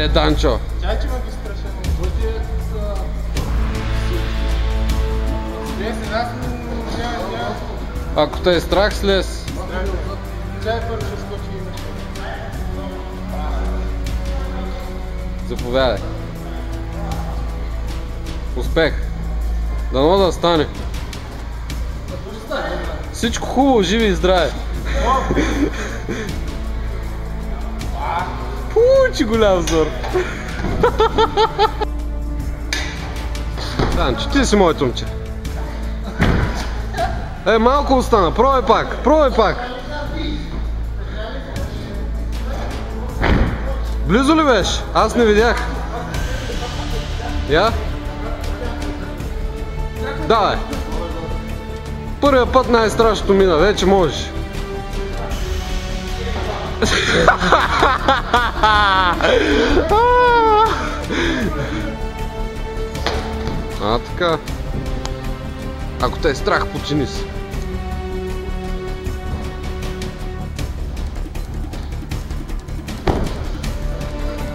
Айде, Данчо! Чай, че ме ги страшено. Бъдете слез, аз няма. Ако те е страх, слез. Чай първо ще скочи имаш. Заповядай. Успех! Дано да стане. Всичко хубаво, живи и здраве. Пучи голям взор. Данчо, ти си моето момче. Малко остана. Пробай пак. Пробай пак. Близо ли беше? Аз не видях. Я? Давай. Първия път най-страшното мина. Вече можеш. Така. Ако те е страх, почини се.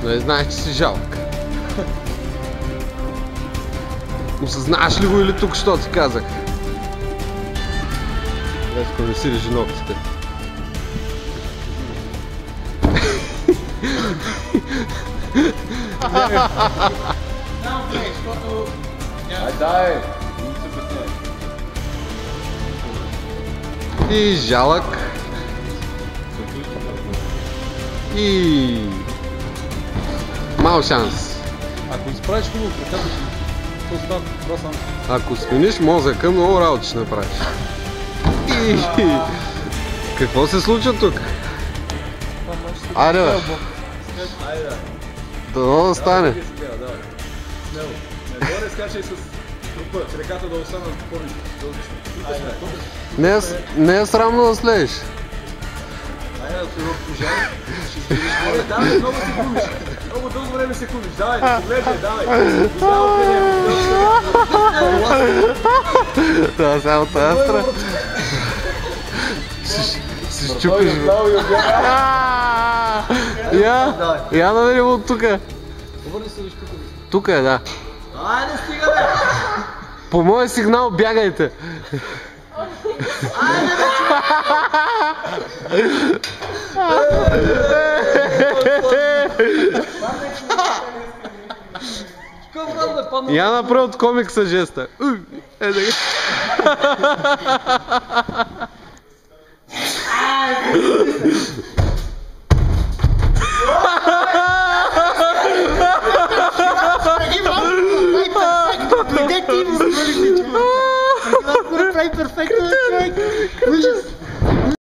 Не знаеш, че си жалък. Осъзнаваш ли го или тук, що ти казах? Днеска не си режи ногтите. Дай! И жалък. И... мал шанс. Ако изправиш хубаво краката, ще става просто. Ако смениш мозъка, много работа ще направиш. И... какво се случва тук? Айде, бе. Дано да стане. Смело. Нагоре скачай с трупа, с ръката да останат повече. Не е срамно да слееш. Айде да се пожали. Давай, много се кубиш. Много дълго време се кубиш. Давай, да погледне, давай. Това само тази страна. Си щупиш. Я намерим от тука. Обърни се, виж тук. Тук е, да. Айде, стига, бе! По моя сигнал бягайте. Айде, бе! Я направи от комикса жеста. Е, така. Прави перфектно, човек! Ужас!